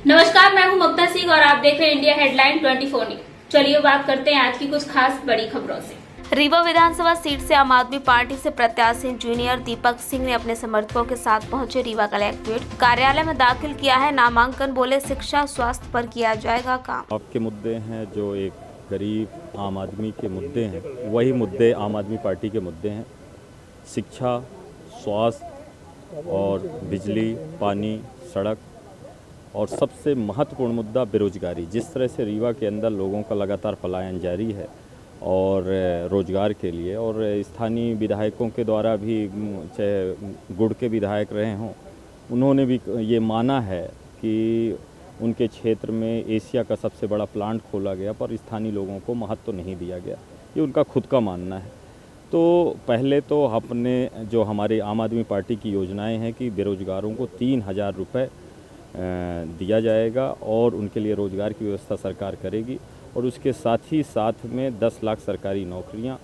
नमस्कार, मैं हूं ममता सिंह और आप देख रहे हैं इंडिया हेडलाइन 24 न्यूज। चलिए बात करते हैं आज की कुछ खास बड़ी खबरों से। रीवा विधानसभा सीट से आम आदमी पार्टी से प्रत्याशी इंजीनियर दीपक सिंह ने अपने समर्थकों के साथ पहुंचे रीवा कलेक्ट्रेट कार्यालय में दाखिल किया है नामांकन। बोले शिक्षा स्वास्थ्य पर किया जाएगा काम। आपके मुद्दे हैं जो एक गरीब आम आदमी के मुद्दे हैं, वही मुद्दे आम आदमी पार्टी के मुद्दे हैं। शिक्षा, स्वास्थ्य और बिजली, पानी, सड़क और सबसे महत्वपूर्ण मुद्दा बेरोजगारी। जिस तरह से रीवा के अंदर लोगों का लगातार पलायन जारी है और रोजगार के लिए, और स्थानीय विधायकों के द्वारा भी, चाहे गुड़ के विधायक रहे हों, उन्होंने भी ये माना है कि उनके क्षेत्र में एशिया का सबसे बड़ा प्लांट खोला गया पर स्थानीय लोगों को महत्व नहीं दिया गया। ये उनका खुद का मानना है। तो पहले तो अपने जो हमारे आम आदमी पार्टी की योजनाएं हैं कि बेरोजगारों को 3,000 रुपये दिया जाएगा और उनके लिए रोज़गार की व्यवस्था सरकार करेगी, और उसके साथ ही साथ में 10 लाख सरकारी नौकरियां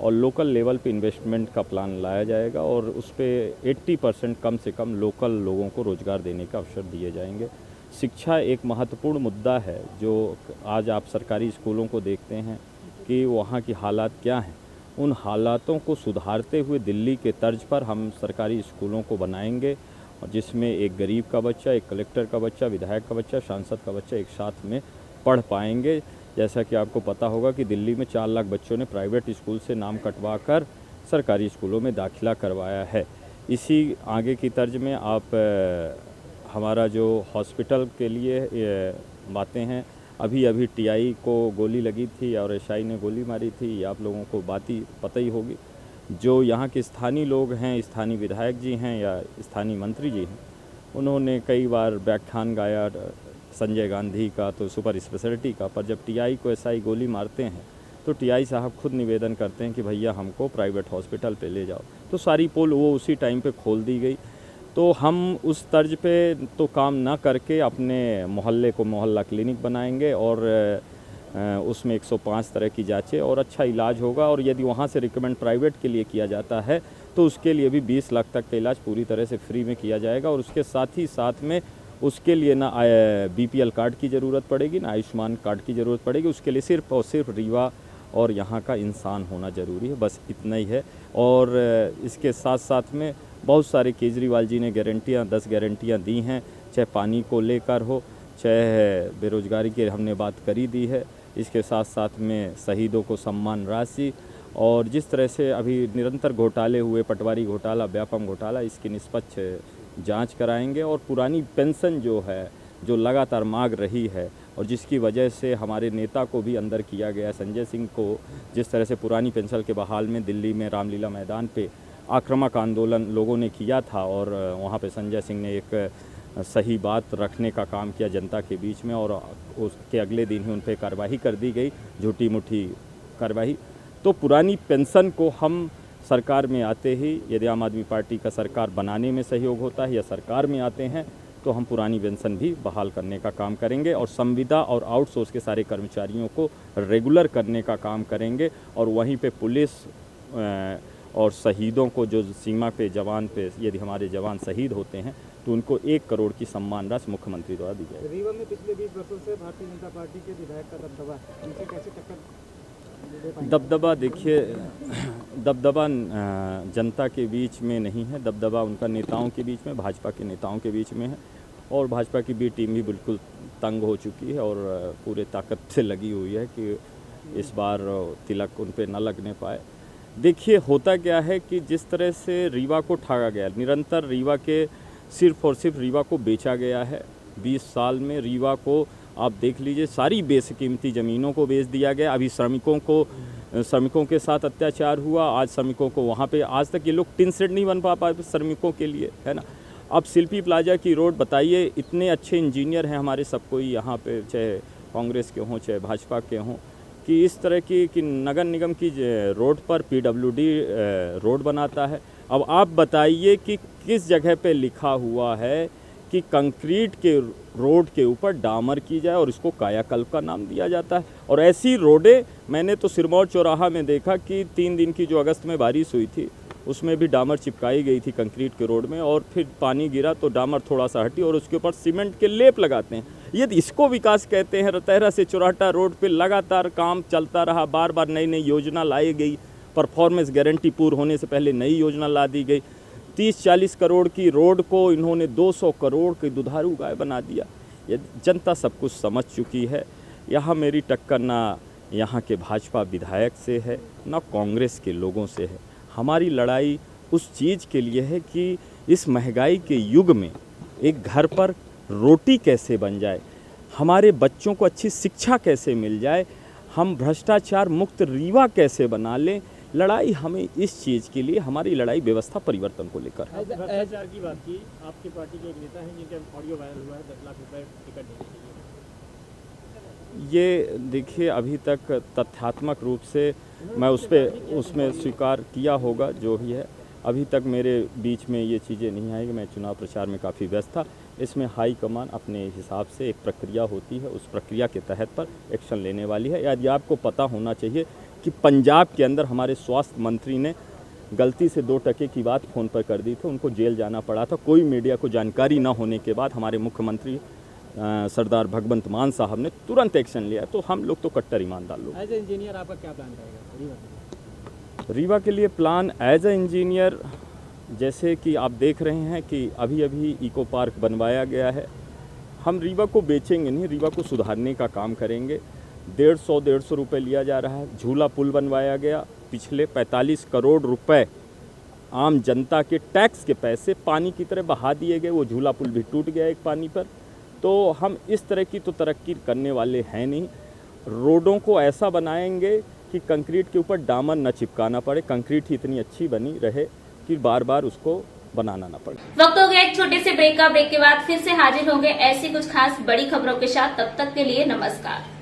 और लोकल लेवल पे इन्वेस्टमेंट का प्लान लाया जाएगा और उस पर 80% कम से कम लोकल लोगों को रोज़गार देने का अवसर दिए जाएंगे। शिक्षा एक महत्वपूर्ण मुद्दा है। जो आज आप सरकारी स्कूलों को देखते हैं कि वहाँ की हालात क्या हैं, उन हालातों को सुधारते हुए दिल्ली के तर्ज पर हम सरकारी स्कूलों को बनाएंगे, जिसमें एक गरीब का बच्चा, एक कलेक्टर का बच्चा, विधायक का बच्चा, सांसद का बच्चा एक साथ में पढ़ पाएंगे। जैसा कि आपको पता होगा कि दिल्ली में 4 लाख बच्चों ने प्राइवेट स्कूल से नाम कटवा कर सरकारी स्कूलों में दाखिला करवाया है। इसी आगे की तर्ज में आप हमारा जो हॉस्पिटल के लिए बातें हैं, अभी टीआई को गोली लगी थी और एसआई ने गोली मारी थी, आप लोगों को बात ही पता ही होगी। जो यहाँ के स्थानीय लोग हैं, स्थानीय विधायक जी हैं या स्थानीय मंत्री जी हैं, उन्होंने कई बार व्याख्यान गाया संजय गांधी का, तो सुपर स्पेशलिटी का, पर जब टीआई को एसआई गोली मारते हैं तो टीआई साहब खुद निवेदन करते हैं कि भैया हमको प्राइवेट हॉस्पिटल पे ले जाओ। तो सारी पोल वो उसी टाइम पे खोल दी गई। तो हम उस तर्ज पे तो काम ना करके अपने मोहल्ले को मोहल्ला क्लिनिक बनाएंगे और उसमें 105 तरह की जांचें और अच्छा इलाज होगा। और यदि वहाँ से रिकमेंड प्राइवेट के लिए किया जाता है तो उसके लिए भी 20 लाख तक का इलाज पूरी तरह से फ्री में किया जाएगा। और उसके साथ ही साथ में उसके लिए ना बीपीएल कार्ड की ज़रूरत पड़ेगी, ना आयुष्मान कार्ड की ज़रूरत पड़ेगी। उसके लिए सिर्फ और सिर्फ रीवा और यहाँ का इंसान होना ज़रूरी है, बस इतना ही है। और इसके साथ साथ में बहुत सारे केजरीवाल जी ने गारंटियाँ, 10 गारंटियाँ दी हैं, चाहे पानी को लेकर हो, चाहे बेरोजगारी की हमने बात करी दी है। इसके साथ साथ में शहीदों को सम्मान राशि, और जिस तरह से अभी निरंतर घोटाले हुए, पटवारी घोटाला, व्यापम घोटाला, इसकी निष्पक्ष जांच कराएंगे। और पुरानी पेंशन जो है, जो लगातार मांग रही है और जिसकी वजह से हमारे नेता को भी अंदर किया गया, संजय सिंह को, जिस तरह से पुरानी पेंशन के बहाल में दिल्ली में रामलीला मैदान पे आक्रामक आंदोलन लोगों ने किया था और वहाँ पे संजय सिंह ने एक सही बात रखने का काम किया जनता के बीच में, और उसके अगले दिन ही उन पर कार्रवाई कर दी गई, झूठी मुठी कार्रवाई। तो पुरानी पेंशन को हम सरकार में आते ही, यदि आम आदमी पार्टी का सरकार बनाने में सहयोग होता है या सरकार में आते हैं, तो हम पुरानी पेंशन भी बहाल करने का काम करेंगे और संविदा और आउटसोर्स के सारे कर्मचारियों को रेगुलर करने का काम करेंगे। और वहीं पे पुलिस और शहीदों को, जो सीमा पे जवान पे, यदि हमारे जवान शहीद होते हैं तो उनको 1 करोड़ की सम्मान राशि मुख्यमंत्री द्वारा दी जाएगी। रीवा में पिछले 20 वर्षों से भारतीय जनता पार्टी के विधायक का दबदबा है, उनसे कैसे टक्कर? दबदबा देखिए, दबदबा जनता के बीच में नहीं है, दबदबा उनका नेताओं के बीच में, भाजपा के नेताओं के बीच में है। और भाजपा की बी टीम भी बिल्कुल तंग हो चुकी है और पूरे ताकत से लगी हुई है कि इस बार तिलक उन पर न लगने पाए। देखिए होता क्या है कि जिस तरह से रीवा को ठगा गया, निरंतर रीवा के सिर्फ और सिर्फ रीवा को बेचा गया है। 20 साल में रीवा को आप देख लीजिए, सारी बेशकीमती ज़मीनों को बेच दिया गया। अभी श्रमिकों के साथ अत्याचार हुआ, आज श्रमिकों को वहाँ पे, आज तक ये लोग टिन शेड नहीं बन पाए श्रमिकों के लिए, है ना। अब शिल्पी प्लाजा की रोड बताइए, इतने अच्छे इंजीनियर हैं हमारे सब कोई यहाँ पे, चाहे कांग्रेस के हों चाहे भाजपा के हों, कि इस तरह की नगर निगम की रोड पर पीडब्ल्यूडी रोड बनाता है। अब आप बताइए कि किस जगह पे लिखा हुआ है कि कंक्रीट के रोड के ऊपर डामर की जाए और इसको कायाकल्प का नाम दिया जाता है। और ऐसी रोडें मैंने तो सिरमौर चौराहा में देखा कि 3 दिन की जो अगस्त में बारिश हुई थी उसमें भी डामर चिपकाई गई थी कंक्रीट के रोड में, और फिर पानी गिरा तो डामर थोड़ा सा हटी और उसके ऊपर सीमेंट के लेप लगाते हैं। यदि इसको विकास कहते हैं, रतहरा से चौराटा रोड पे लगातार काम चलता रहा, बार बार नई नई योजना लाई गई, परफॉर्मेंस गारंटी पूर्ण होने से पहले नई योजना ला दी गई। 30-40 करोड़ की रोड को इन्होंने 200 करोड़ की दुधारू गाय बना दिया। ये जनता सब कुछ समझ चुकी है। यहाँ मेरी टक्कर ना यहाँ के भाजपा विधायक से है, ना कांग्रेस के लोगों से है। हमारी लड़ाई उस चीज़ के लिए है कि इस महंगाई के युग में एक घर पर रोटी कैसे बन जाए, हमारे बच्चों को अच्छी शिक्षा कैसे मिल जाए, हम भ्रष्टाचार मुक्त रीवा कैसे बना लें। लड़ाई हमें इस चीज़ के लिए, हमारी लड़ाई व्यवस्था परिवर्तन को लेकर है। भ्रष्टाचार की बात की, आपकी पार्टी के एक नेता हैं जिनके ऑडियो वायरल हुआ है 10 लाख रुपए टिकट देने के लिए। ये देखिए, अभी तक तथ्यात्मक रूप से मैं उसमें स्वीकार किया होगा जो भी है। अभी तक मेरे बीच में ये चीज़ें नहीं आई कि मैं चुनाव प्रचार में काफ़ी व्यस्त था। इसमें हाई कमान अपने हिसाब से एक प्रक्रिया होती है, उस प्रक्रिया के तहत पर एक्शन लेने वाली है। यदि आपको पता होना चाहिए कि पंजाब के अंदर हमारे स्वास्थ्य मंत्री ने गलती से 2 टके की बात फ़ोन पर कर दी थी, उनको जेल जाना पड़ा था। कोई मीडिया को जानकारी न होने के बाद हमारे मुख्यमंत्री सरदार भगवंत मान साहब ने तुरंत एक्शन लिया। तो हम लोग तो कट्टर ईमानदार लोग। एज ए इंजीनियर आपका क्या प्लान रहेगा रीवा के लिए? प्लान एज ए इंजीनियर, जैसे कि आप देख रहे हैं कि अभी अभी इको पार्क बनवाया गया है। हम रीवा को बेचेंगे नहीं, रीवा को सुधारने का काम करेंगे। 150 रुपये लिया जा रहा है। झूला पुल बनवाया गया, पिछले 45 करोड़ रुपए आम जनता के टैक्स के पैसे पानी की तरह बहा दिए गए। वो झूला पुल भी टूट गया एक पानी पर। तो हम इस तरह की तो तरक्की करने वाले हैं नहीं। रोडों को ऐसा बनाएंगे कि कंक्रीट के ऊपर दामन न चिपकाना पड़े, कंक्रीट ही इतनी अच्छी बनी रहे कि बार बार उसको बनाना ना पड़े। वक्त हो गया एक छोटे से ब्रेक का। ब्रेक के बाद फिर से हाजिर होंगे ऐसी कुछ खास बड़ी खबरों के साथ। तब तक के लिए नमस्कार।